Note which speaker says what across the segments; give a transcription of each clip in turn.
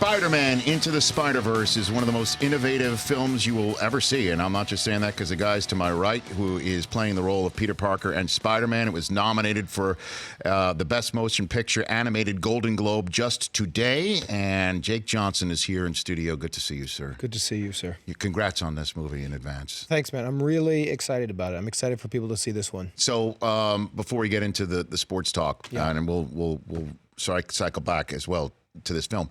Speaker 1: Spider-Man Into the Spider-Verse is one of the most innovative films you will ever see. And I'm not just saying that because the guys to my right, who is playing the role of Peter Parker and Spider-Man, it was nominated for the Best Motion Picture Animated Golden Globe just today. And Jake Johnson is here in studio. Good to see you, sir.
Speaker 2: Good to see you, sir.
Speaker 1: Congrats on this movie in advance.
Speaker 2: Thanks, man. I'm really excited about it. I'm excited for people to see this one.
Speaker 1: So before we get into the sports talk, and we'll cycle back as well to this film.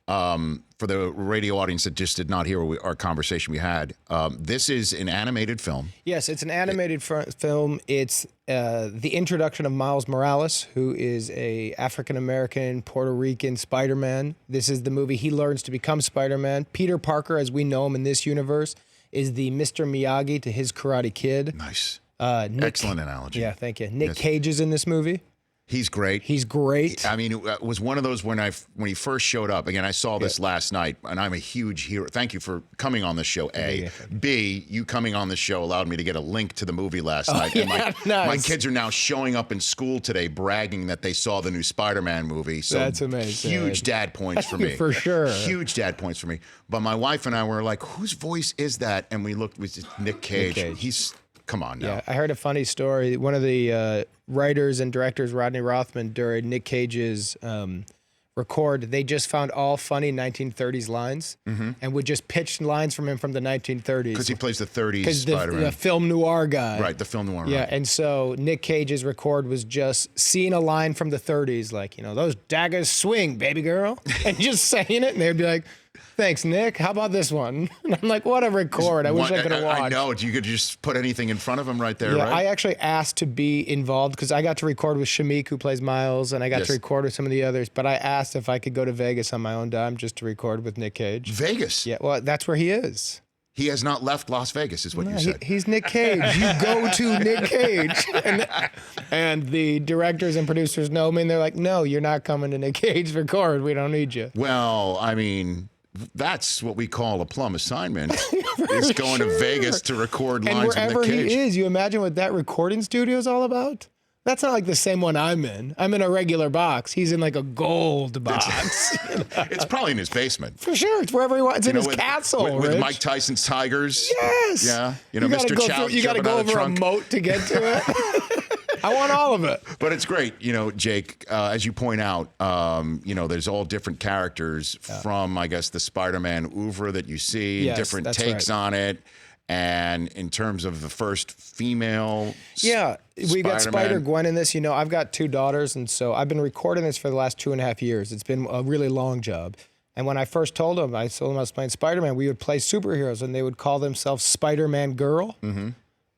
Speaker 1: For the radio audience that just did not hear our conversation we had, this is an animated film.
Speaker 2: Yes, it's an animated film. It's the introduction of Miles Morales, who is a African-American, Puerto Rican Spider-Man. This is the movie he learns to become Spider-Man. Peter Parker, as we know him in this universe, is the Mr. Miyagi to his Karate Kid.
Speaker 1: Nice. Excellent analogy.
Speaker 2: Yeah, thank you. Nick Cage is in this movie.
Speaker 1: He's great.
Speaker 2: He's great.
Speaker 1: I mean, it was one of those when he first showed up. Again, I saw this last night, and I'm a huge hero. Thank you for coming on the show, A. B, you coming on the show allowed me to get a link to the movie last night. And my kids are now showing up in school today bragging that they saw the new Spider-Man movie. So
Speaker 2: that's amazing.
Speaker 1: Huge dad points for me.
Speaker 2: For sure.
Speaker 1: Huge dad points for me. But my wife and I were like, whose voice is that? And we looked, it was Nick Cage. Come on now.
Speaker 2: Yeah, I heard a funny story. One of the writers and directors, Rodney Rothman, during Nick Cage's record, they just found all funny 1930s lines and would just pitch lines from him from the 1930s.
Speaker 1: Because he plays the 30s Spider-Man.
Speaker 2: The film noir guy.
Speaker 1: Right, the film noir.
Speaker 2: Yeah,
Speaker 1: right.
Speaker 2: and so Nick Cage's record was just seeing a line from the 30s, like, those daggers swing, baby girl, and just saying it, and they'd be like, thanks, Nick. How about this one? And I'm like, what a record. I wish I could have watched.
Speaker 1: I know. You could just put anything in front of him right there,
Speaker 2: yeah,
Speaker 1: right?
Speaker 2: I actually asked to be involved because I got to record with Shamik, who plays Miles, and I got to record with some of the others. But I asked if I could go to Vegas on my own dime just to record with Nick Cage.
Speaker 1: Vegas?
Speaker 2: Yeah, well, that's where he is.
Speaker 1: He has not left Las Vegas, is what you said.
Speaker 2: He's Nick Cage. You go to Nick Cage. And the directors and producers know me, and they're like, no, you're not coming to Nick Cage record. We don't need you.
Speaker 1: Well, I mean, that's what we call a plum assignment, is going to Vegas to record lines with Nick Cage.
Speaker 2: And wherever he is, you imagine what that recording studio is all about? That's not like the same one I'm in. I'm in a regular box. He's in like a gold box.
Speaker 1: It's probably in his basement.
Speaker 2: For sure. It's wherever he wants. It's in his castle,
Speaker 1: with Mike Tyson's Tigers.
Speaker 2: Yes.
Speaker 1: Yeah. Mr. Chow.
Speaker 2: You got to go over a moat to get to it. I want all of it.
Speaker 1: But it's great, Jake, as you point out, there's all different characters from, I guess, the Spider-Man oeuvre that you see, different takes on it. And in terms of the first female
Speaker 2: we got Spider-Gwen in this. I've got 2 daughters, and so I've been recording this for the last 2.5 years. It's been a really long job. And when I first told them, I was playing Spider-Man, we would play superheroes, and they would call themselves Spider-Man Girl. Mm-hmm.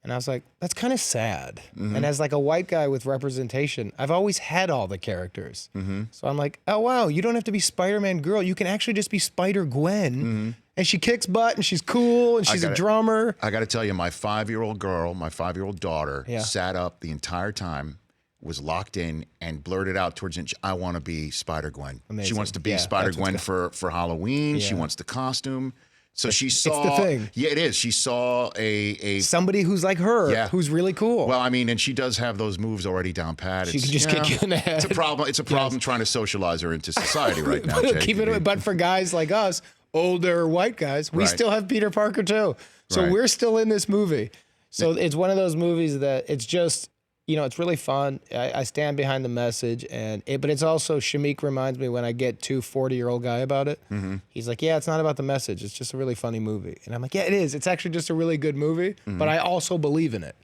Speaker 2: And I was like, that's kind of sad. Mm-hmm. And as like a white guy with representation, I've always had all the characters. Mm-hmm. So I'm like, oh, wow, you don't have to be Spider-Man Girl. You can actually just be Spider-Gwen. Mm-hmm. And she kicks butt, and she's cool, and she's a drummer.
Speaker 1: I got to tell you, my 5-year-old girl, my 5-year-old daughter, sat up the entire time, was locked in, and blurted out towards it, I want to be Spider-Gwen. She wants to be Spider-Gwen for Halloween. She wants the costume. So she saw.
Speaker 2: It's the thing.
Speaker 1: Yeah, it is. She saw a
Speaker 2: somebody who's like her, who's really cool.
Speaker 1: Well, I mean, and she does have those moves already down pat.
Speaker 2: She can just kick you in the head.
Speaker 1: It's a problem. It's a problem trying to socialize her into society right now, Jake.
Speaker 2: But for guys like us, older white guys, we still have Peter Parker too. So we're still in this movie. So it's one of those movies that it's just, it's really fun. I stand behind the message, but it's also, Shamik reminds me when I get to 40-year-old guy about it. Mm-hmm. He's like, yeah, it's not about the message. It's just a really funny movie. And I'm like, yeah, it is. It's actually just a really good movie, but I also believe in it.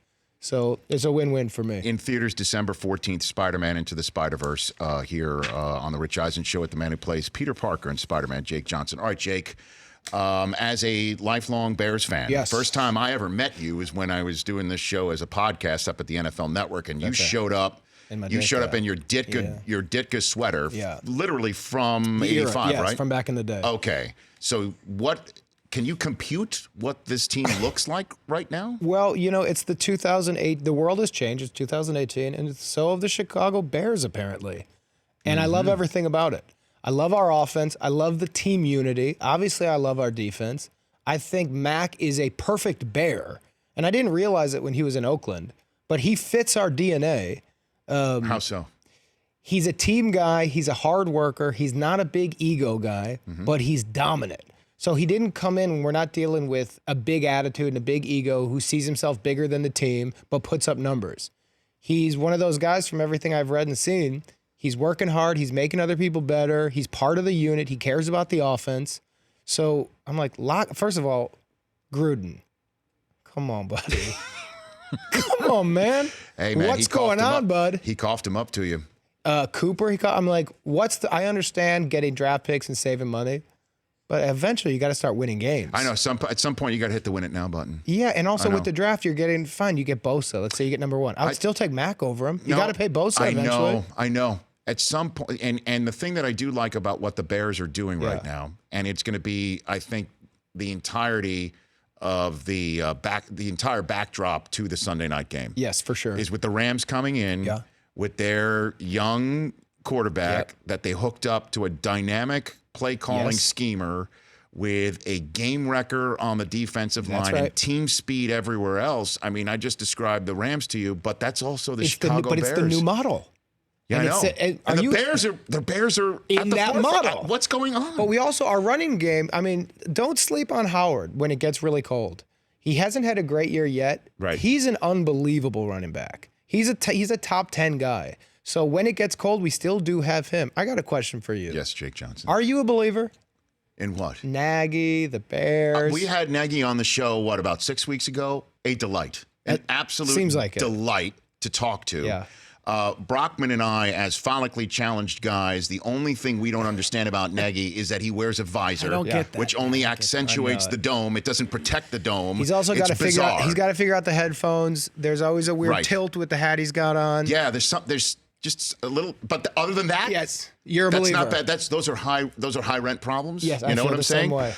Speaker 2: So it's a win-win for me.
Speaker 1: In theaters, December 14th, Spider-Man Into the Spider-Verse here on the Rich Eisen Show, at the man who plays Peter Parker and Spider-Man, Jake Johnson. All right, Jake, as a lifelong Bears fan, first time I ever met you is when I was doing this show as a podcast up at the NFL Network, and you showed up. You showed up in your Ditka sweater, literally from '85, right?
Speaker 2: From back in the day.
Speaker 1: Okay, so can you compute what this team looks like right now?
Speaker 2: Well, it's the 2008. The world has changed. It's 2018, and so have the Chicago Bears, apparently. And I love everything about it. I love our offense. I love the team unity. Obviously, I love our defense. I think Mac is a perfect Bear. And I didn't realize it when he was in Oakland, but he fits our DNA.
Speaker 1: How so?
Speaker 2: He's a team guy. He's a hard worker. He's not a big ego guy, but he's dominant. So he didn't come in when we're not dealing with a big attitude and a big ego who sees himself bigger than the team, but puts up numbers. He's one of those guys from everything I've read and seen. He's working hard. He's making other people better. He's part of the unit. He cares about the offense. So I'm like, first of all, Gruden, come on, buddy. Come on, man.
Speaker 1: Hey, man,
Speaker 2: what's going on, bud?
Speaker 1: He coughed him up to you.
Speaker 2: Cooper, I'm like, I understand getting draft picks and saving money, but eventually you got to start winning games.
Speaker 1: I know. At some point, you got to hit the win it now button.
Speaker 2: Yeah, and also with the draft, you're getting fine. You get Bosa. Let's say you get number 1. I would still take Mac over him. You got to pay Bosa eventually.
Speaker 1: I know. At some point, and the thing that I do like about what the Bears are doing right now, and it's going to be, I think, the entirety of the entire backdrop to the Sunday night game.
Speaker 2: Yes, for sure.
Speaker 1: Is with the Rams coming in with their young quarterback that they hooked up to a dynamic play calling schemer with a game wrecker on the defensive line and team speed everywhere else. I mean, I just described the Rams to you, but that's also the Chicago Bears.
Speaker 2: But it's the new model.
Speaker 1: Yeah, I know. And the Bears are
Speaker 2: in that model.
Speaker 1: What's going on?
Speaker 2: But we also, our running game, I mean, don't sleep on Howard when it gets really cold. He hasn't had a great year yet.
Speaker 1: Right.
Speaker 2: He's an unbelievable running back. He's a top 10 guy. So when it gets cold, we still do have him. I got a question for you.
Speaker 1: Yes, Jake Johnson.
Speaker 2: Are you a believer?
Speaker 1: In what?
Speaker 2: Nagy, the Bears.
Speaker 1: We had Nagy on the show, about 6 weeks ago? A delight. An absolute delight to talk to.
Speaker 2: Yeah.
Speaker 1: Brockman and I, as phallically challenged guys, the only thing we don't understand about Nagy is that he wears a visor, which only accentuates the dome. It doesn't protect the dome.
Speaker 2: He's also got to figure out. He's got to figure out the headphones. There's always a weird tilt with the hat he's got on.
Speaker 1: Yeah, there's just a little, but other than that,
Speaker 2: yes, you're a believer.
Speaker 1: That's not bad. Those are high rent problems.
Speaker 2: Yes,
Speaker 1: you know what I'm saying?
Speaker 2: Same way.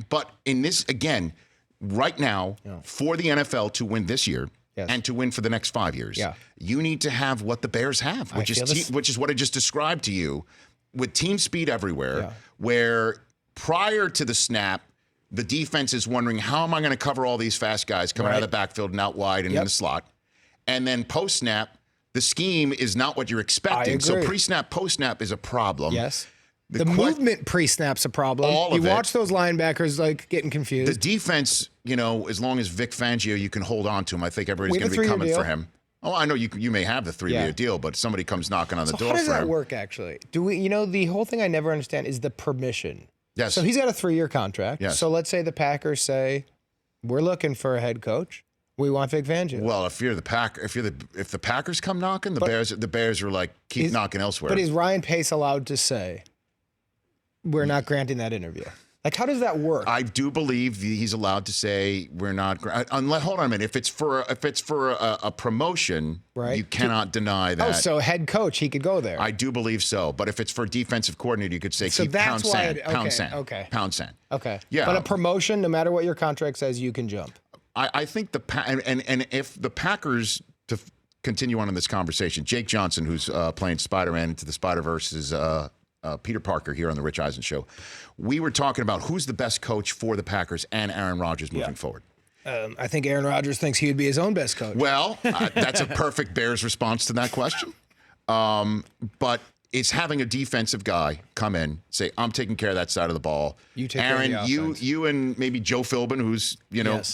Speaker 1: But in this again, right now, for the NFL to win this year. And to win for the next 5 years, you need to have what the Bears have, which is what I just described to you, with team speed everywhere, where prior to the snap, the defense is wondering, how am I going to cover all these fast guys coming out of the backfield and out wide and in the slot? And then post-snap, the scheme is not what you're expecting. So pre-snap, post-snap is a problem.
Speaker 2: Yes. The movement pre-snap's a problem. You watch those linebackers getting confused.
Speaker 1: The defense, as long as Vic Fangio, you can hold on to him. I think everybody's going to be coming for him. Oh, I know you may have the 3-year deal, but somebody comes knocking on the door for him.
Speaker 2: How does that work, actually? Do we? The whole thing I never understand is the permission.
Speaker 1: Yes.
Speaker 2: So he's got a 3-year contract.
Speaker 1: Yes.
Speaker 2: So let's say the Packers say, we're looking for a head coach. We want Vic Fangio.
Speaker 1: Well, if the Packers come knocking, the Bears are like, keep knocking elsewhere.
Speaker 2: But is Ryan Pace allowed to say, we're not granting that interview? How does that work?
Speaker 1: I do believe he's allowed to say we're not. Unless, hold on a minute. If it's for a promotion, you cannot deny that.
Speaker 2: Oh, so head coach, he could go there.
Speaker 1: I do believe so. But if it's for defensive coordinator, you could say keep pound sand. Pound sand.
Speaker 2: Okay.
Speaker 1: Yeah.
Speaker 2: But a promotion, no matter what your contract says, you can jump.
Speaker 1: I think and if the Packers, to continue on in this conversation, Jake Johnson, who's playing Spider-Man Into the Spider-Verse, is Peter Parker here on the Rich Eisen Show. We were talking about who's the best coach for the Packers and Aaron Rodgers moving forward.
Speaker 2: I think Aaron Rodgers thinks he would be his own best coach.
Speaker 1: Well, that's a perfect Bears response to that question. But it's having a defensive guy come in, say, I'm taking care of that side of the ball.
Speaker 2: You take
Speaker 1: Aaron,
Speaker 2: care of the offense.
Speaker 1: you and maybe Joe Philbin, who's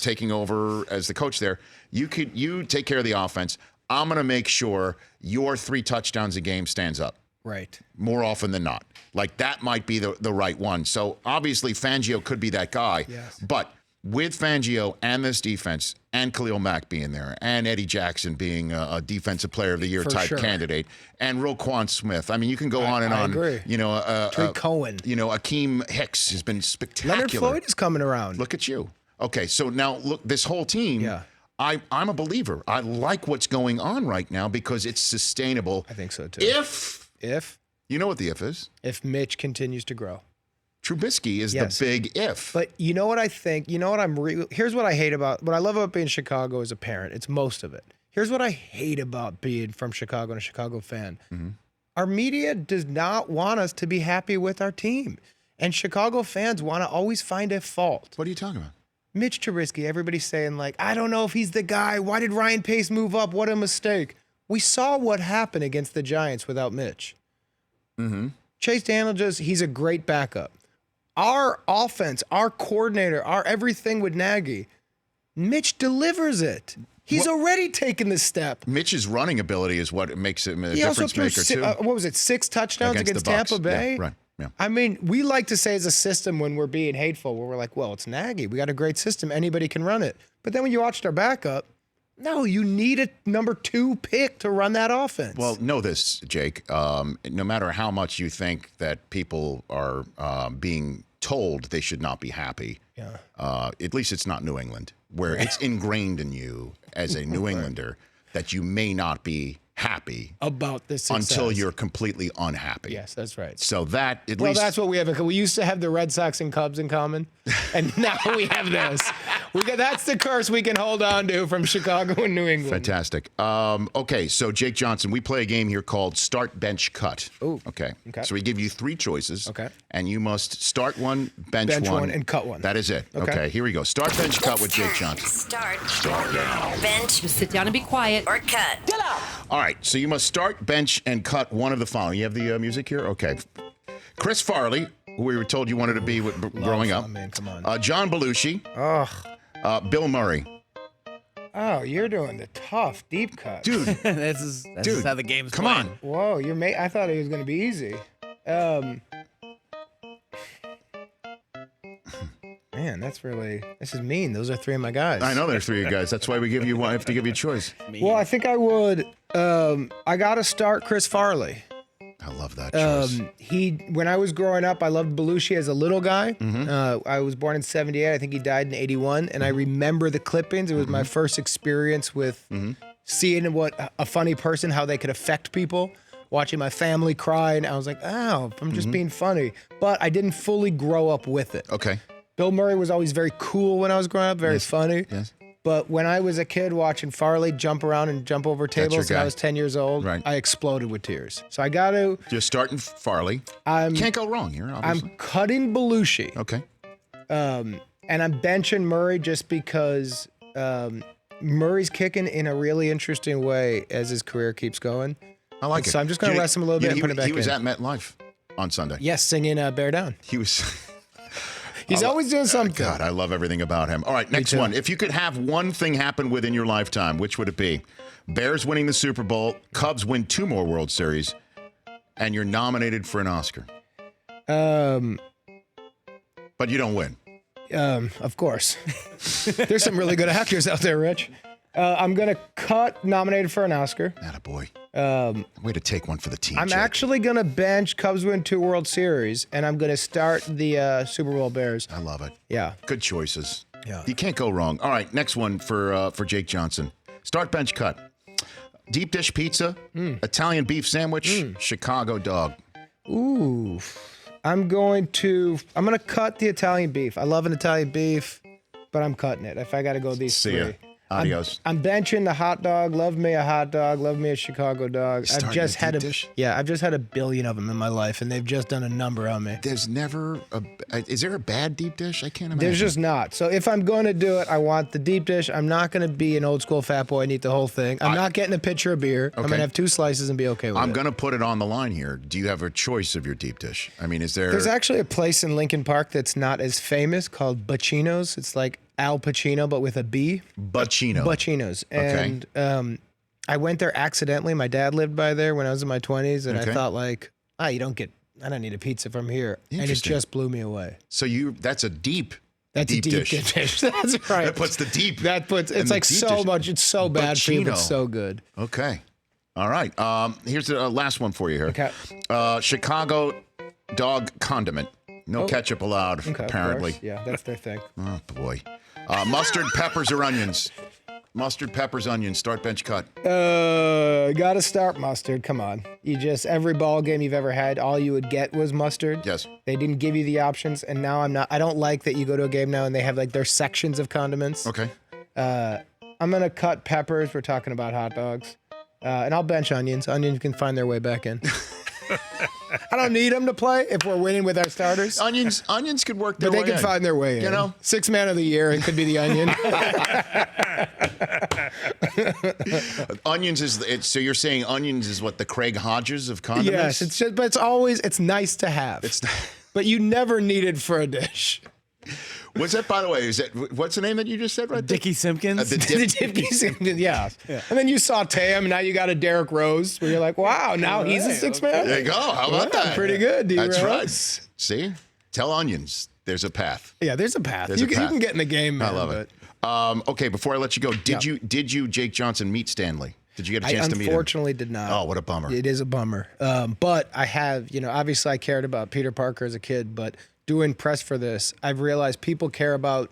Speaker 1: taking over as the coach there. You take care of the offense. I'm going to make sure your 3 touchdowns a game stands up.
Speaker 2: Right.
Speaker 1: More often than not. That might be the right one. So obviously Fangio could be that guy.
Speaker 2: Yes.
Speaker 1: But with Fangio and this defense and Khalil Mack being there and Eddie Jackson being a defensive player of the year type candidate and Roquan Smith. I mean, you can go on and on.
Speaker 2: I agree. Trey Cohen.
Speaker 1: Akeem Hicks has been spectacular.
Speaker 2: Leonard Floyd is coming around.
Speaker 1: Look at you. Okay, so now look, this whole team.
Speaker 2: Yeah.
Speaker 1: I'm a believer. I like what's going on right now because it's sustainable.
Speaker 2: I think so too.
Speaker 1: If you know what the if is?
Speaker 2: If Mitch continues to grow.
Speaker 1: Trubisky is the big if.
Speaker 2: But you know what I think? You know what here's what I hate about, what I love about being in Chicago as a parent. It's most of it. Here's what I hate about being from Chicago and a Chicago fan. Mm-hmm. Our media does not want us to be happy with our team. And Chicago fans want to always find a fault.
Speaker 1: What are you talking about?
Speaker 2: Mitch Trubisky, everybody's saying I don't know if he's the guy. Why did Ryan Pace move up? What a mistake. We saw what happened against the Giants without Mitch.
Speaker 1: Mm-hmm.
Speaker 2: Chase Daniel he's a great backup. Our offense, our coordinator, our everything with Nagy, Mitch delivers it. He's already taken the step.
Speaker 1: Mitch's running ability is what makes him a difference maker, too.
Speaker 2: What was it, 6 touchdowns against Tampa Bay?
Speaker 1: Yeah, right. Yeah.
Speaker 2: I mean, we like to say as a system when we're being hateful, where we're like, well, it's Nagy. We got a great system. Anybody can run it. But then when you watched our backup, no, you need a number 2 pick to run that offense.
Speaker 1: Well, know this, Jake. No matter how much you think that people are being told they should not be happy, at least it's not New England, where it's ingrained in you as a New Englander that you may not be happy
Speaker 2: about this
Speaker 1: until you're completely unhappy.
Speaker 2: Yes, that's right.
Speaker 1: So that at least...
Speaker 2: Well, that's what we have. We used to have the Red Sox and Cubs in common, and now we have this. That's the curse we can hold on to from Chicago and New England.
Speaker 1: Fantastic. Okay, so Jake Johnson, we play a game here called Start, Bench, Cut.
Speaker 2: Ooh.
Speaker 1: Okay. So we give you 3 choices.
Speaker 2: Okay.
Speaker 1: And you must start one, bench one,
Speaker 2: and cut one.
Speaker 1: That is it. Okay, here we go. Start, bench, cut with Jake Johnson.
Speaker 3: Start now. Bench.
Speaker 4: Just sit down and be quiet.
Speaker 3: Or cut. Get out.
Speaker 1: All right, so you must start, bench, and cut one of the following. You have the music here? Okay. Chris Farley, who we were told you wanted to be growing up.
Speaker 2: Man, come on.
Speaker 1: John Belushi.
Speaker 2: Ugh.
Speaker 1: Bill Murray.
Speaker 2: Oh, you're doing the tough, deep cut.
Speaker 1: Dude.
Speaker 4: This is how the game's
Speaker 1: come
Speaker 4: playing.
Speaker 1: on.
Speaker 2: Whoa, I thought it was going to be easy. Man, this is mean. Those are 3 of my guys.
Speaker 1: I know there's 3 of you guys. That's why we have to give you a choice.
Speaker 2: Well, I think I would. I got to start Chris Farley.
Speaker 1: I love that choice.
Speaker 2: When I was growing up, I loved Belushi as a little guy.
Speaker 1: Mm-hmm.
Speaker 2: I was born in 78. I think he died in 81. And I remember the clippings. It was my first experience with seeing what a funny person, how they could affect people. Watching my family cry. And I was like, oh, I'm just being funny. But I didn't fully grow up with it.
Speaker 1: Okay.
Speaker 2: Bill Murray was always very cool when I was growing up, very funny.
Speaker 1: Yes.
Speaker 2: But when I was a kid watching Farley jump around and jump over tables and I was 10 years old, I exploded with tears. So I got to...
Speaker 1: You're starting Farley. Can't go wrong here, obviously.
Speaker 2: I'm cutting Belushi.
Speaker 1: Okay.
Speaker 2: And I'm benching Murray just because Murray's kicking in a really interesting way as his career keeps going.
Speaker 1: I like it.
Speaker 2: So I'm just going to rest him a little bit and put him back in.
Speaker 1: He was at MetLife on Sunday.
Speaker 2: Yes, singing Bear Down.
Speaker 1: He was...
Speaker 2: He's always doing something.
Speaker 1: God, I love everything about him. All right, next one. If you could have one thing happen within your lifetime, which would it be? Bears winning the Super Bowl, Cubs win 2 more World Series, and you're nominated for an Oscar. But you don't win.
Speaker 2: Of course. There's some really good actors out there, Rich. I'm going to cut nominated for an Oscar.
Speaker 1: Attaboy. Way to take one for the team,
Speaker 2: I'm
Speaker 1: Jake.
Speaker 2: actually going to bench Cubs win 2 World Series, and I'm going to start the Super Bowl Bears.
Speaker 1: I love it.
Speaker 2: Yeah.
Speaker 1: Good choices.
Speaker 2: Yeah.
Speaker 1: You can't go wrong. All right, next one for Jake Johnson. Start, bench, cut. Deep dish pizza, Italian beef sandwich, Chicago dog.
Speaker 2: Ooh. I'm going to cut the Italian beef. I love an Italian beef, but I'm cutting it if I got to go these 3.
Speaker 1: See ya. Adios.
Speaker 2: I'm benching the hot dog. Love me a hot dog. Love me a Chicago dog. I've just had a billion of them in my life, and they've just done a number on me.
Speaker 1: There's never is there a bad deep dish? I can't imagine.
Speaker 2: There's just not. So if I'm going to do it, I want the deep dish. I'm not going to be an old school fat boy and eat the whole thing. I'm not getting a pitcher of beer. I'm going to have 2 slices and be okay with it.
Speaker 1: I'm going to put it on the line here. Do you have a choice of your deep dish? I mean, is there...
Speaker 2: There's actually a place in Lincoln Park that's not as famous called Bacino's. It's like Al Pacino, but with a B. Bacino's. And I went there accidentally. My dad lived by there when I was in my 20s, and I thought I don't need a pizza from here. And it just blew me away.
Speaker 1: So that's a deep
Speaker 2: deep dish. That's right.
Speaker 1: That puts the deep.
Speaker 2: It's like so
Speaker 1: dish.
Speaker 2: Much. It's so bad for you, but so good.
Speaker 1: Okay. All right. Here's the last one for you here.
Speaker 2: Okay.
Speaker 1: Chicago dog condiment. No ketchup allowed, apparently.
Speaker 2: Yeah, that's their thing.
Speaker 1: Oh, boy. Mustard, peppers, or onions? Mustard, peppers, onions. Start, bench, cut.
Speaker 2: Gotta start mustard. Come on. Every ball game you've ever had, all you would get was mustard.
Speaker 1: Yes.
Speaker 2: They didn't give you the options, and now I don't like that you go to a game now and they have their sections of condiments.
Speaker 1: Okay.
Speaker 2: I'm gonna cut peppers. We're talking about hot dogs. And I'll bench onions. Onions can find their way back in. I don't need them to play if we're winning with our starters.
Speaker 1: Onions could work their way in.
Speaker 2: But they can find their way in. 6th man of the year, it could be the onion.
Speaker 1: Onions so you're saying onions is what the Craig Hodges of condiments?
Speaker 2: Yes, but it's nice to have. But you never need it for a dish.
Speaker 1: What's that, by the way? What's the name that you just said right there?
Speaker 4: Dickie Simpkins.
Speaker 2: Dickie Simpkins, yeah. And then you saute him, and now you got a Derrick Rose, where you're like, wow, now he's a six-man?
Speaker 1: There you go. How about that?
Speaker 2: Pretty good, D-Rose.
Speaker 1: That's right. See? Tell onions there's a path.
Speaker 2: Yeah, there's a path. You can get in the game, man.
Speaker 1: I love it. Okay, before I let you go, did you, Jake Johnson, meet Stanley? Did you get a chance to meet him?
Speaker 2: I unfortunately did not.
Speaker 1: Oh, what a bummer.
Speaker 2: It is a bummer. But I have, obviously I cared about Peter Parker as a kid, but doing press for this, I've realized people care about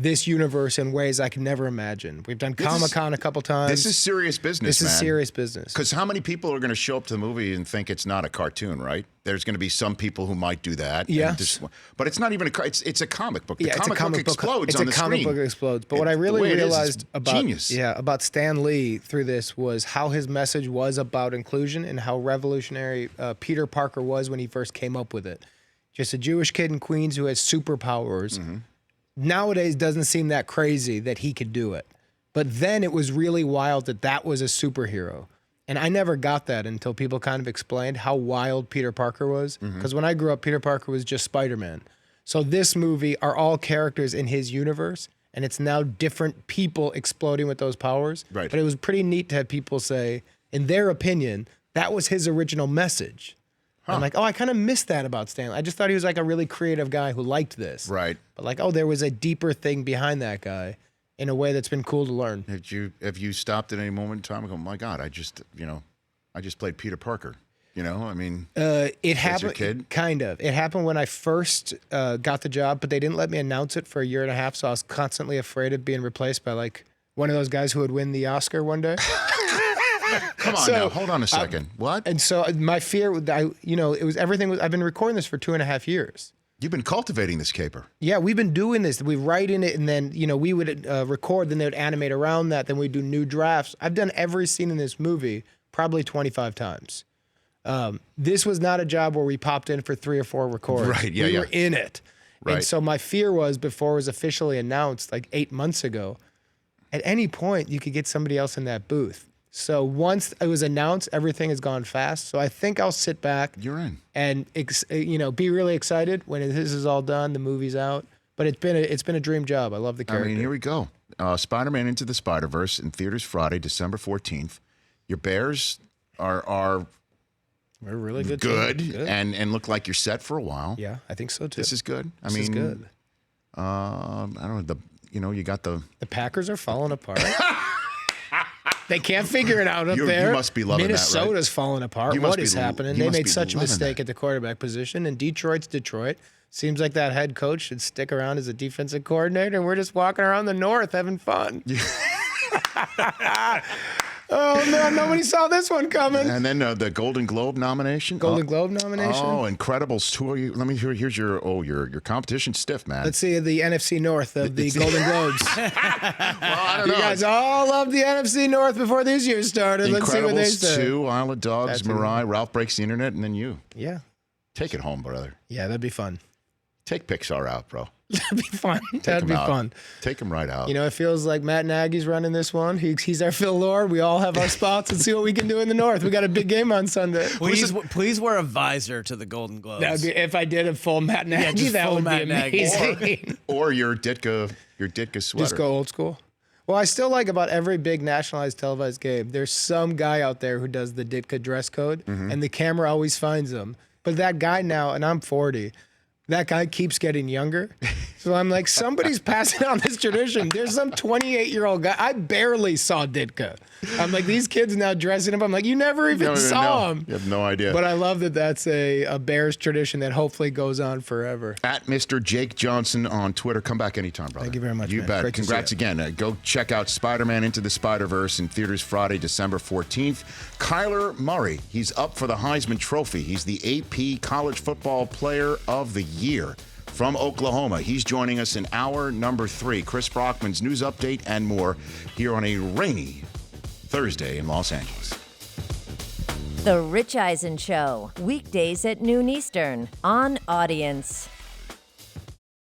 Speaker 2: this universe in ways I could never imagine. We've done Comic-Con a couple times.
Speaker 1: This is serious business,
Speaker 2: man. This is serious business.
Speaker 1: Because how many people are going to show up to the movie and think it's not a cartoon, right? There's going to be some people who might do that.
Speaker 2: Yeah.
Speaker 1: But it's not even it's a comic book. The
Speaker 2: comic
Speaker 1: book explodes on the screen.
Speaker 2: It's a comic book explodes. But what I really realized about Stan Lee through this was how his message was about inclusion and how revolutionary Peter Parker was when he first came up with it. Just a Jewish kid in Queens who has superpowers. Mm-hmm. Nowadays doesn't seem that crazy that he could do it. But then it was really wild that was a superhero. And I never got that until people kind of explained how wild Peter Parker was. Because when I grew up, Peter Parker was just Spider-Man. So this movie are all characters in his universe, and it's now different people exploding with those powers.
Speaker 1: Right.
Speaker 2: But it was pretty neat to have people say, in their opinion, that was his original message. I'm like, I kind of missed that about Stanley. I just thought he was like a really creative guy who liked this.
Speaker 1: Right.
Speaker 2: But like, there was a deeper thing behind that guy in a way that's been cool to learn.
Speaker 1: Have you stopped at any moment in time and go, my God, I just played Peter Parker. I mean,
Speaker 2: it happened.
Speaker 1: Your kid?
Speaker 2: Kind of. It happened when I first got the job, but they didn't let me announce it for a year and a half. So I was constantly afraid of being replaced by like one of those guys who would win the Oscar one day.
Speaker 1: Come on now, hold on a second. What?
Speaker 2: And so my fear, it was everything. I've been recording this for 2.5 years.
Speaker 1: You've been cultivating this caper.
Speaker 2: Yeah, we've been doing this. We write in it, and then we would record. Then they would animate around that. Then we'd do new drafts. I've done every scene in this movie probably 25 times. This was not a job where we popped in for 3 or 4 records.
Speaker 1: Right. Yeah.
Speaker 2: We were in it.
Speaker 1: Right.
Speaker 2: And so my fear was before it was officially announced, like 8 months ago, at any point you could get somebody else in that booth. So once it was announced, everything has gone fast. So I think I'll sit back.
Speaker 1: You're in.
Speaker 2: And be really excited when this is all done, the movie's out. But it's been a dream job. I love the character.
Speaker 1: I mean, here we go. Spider-Man Into the Spider-Verse in theaters Friday, December 14th. Your Bears are
Speaker 2: we're really good.
Speaker 1: Good. And look like you're set for a while.
Speaker 2: Yeah, I think so too.
Speaker 1: This is good.
Speaker 2: This is good.
Speaker 1: I don't know. You got the
Speaker 2: Packers are falling apart. They can't figure it out up there.
Speaker 1: You must be loving
Speaker 2: Minnesota's
Speaker 1: that, right?
Speaker 2: falling apart. What is happening? They made such a mistake at the quarterback position, and Detroit's Detroit. Seems like that head coach should stick around as a defensive coordinator, and we're just walking around the North having fun. Oh, no, nobody saw this one coming.
Speaker 1: And then the Golden Globe nomination.
Speaker 2: Globe nomination.
Speaker 1: Oh, Incredibles. Let me hear. Here's your competition stiff, man.
Speaker 2: Let's see the NFC North of the Golden Globes.
Speaker 1: Well, I don't know.
Speaker 2: You guys all loved the NFC North before these years started. Let's see what they say.
Speaker 1: Incredibles 2, Isle of Dogs, Mirai, Ralph Breaks the Internet, and then you.
Speaker 2: Yeah.
Speaker 1: Take it home, brother.
Speaker 2: Yeah, that'd be fun.
Speaker 1: Take Pixar out, bro.
Speaker 2: That'd be fun. That'd be fun.
Speaker 1: Take him right out.
Speaker 2: It feels like Matt Nagy's running this one. He's our Phil Lord. We all have our spots and see what we can do in the North. We got a big game on Sunday.
Speaker 4: Please wear a visor to the Golden Globes.
Speaker 2: That would be, if I did a full Matt Nagy, that would be amazing.
Speaker 1: Or your Ditka sweater.
Speaker 2: Just go old school. Well, I still like about every big nationalized televised game, there's some guy out there who does the Ditka dress code, and the camera always finds him. But that guy now, and I'm 40, that guy keeps getting younger. So I'm like, somebody's passing on this tradition. There's some 28-year-old guy. I barely saw Ditka. I'm like, these kids now dressing up. I'm like, you never even saw him.
Speaker 1: You have no idea.
Speaker 2: But I love that that's a Bears tradition that hopefully goes on forever.
Speaker 1: At Mr. Jake Johnson on Twitter. Come back anytime, brother.
Speaker 2: Thank you very much,
Speaker 1: You
Speaker 2: man.
Speaker 1: bet.
Speaker 2: Great
Speaker 1: Congrats again. Go check out Spider-Man Into the Spider-Verse in theaters Friday, December 14th. Kyler Murray, he's up for the Heisman Trophy. He's the AP College Football Player of the Year from Oklahoma. He's joining us in hour number 3. Chris Brockman's news update and more here on a rainy Thursday in Los Angeles.
Speaker 3: The Rich Eisen Show, weekdays at noon Eastern on Audience.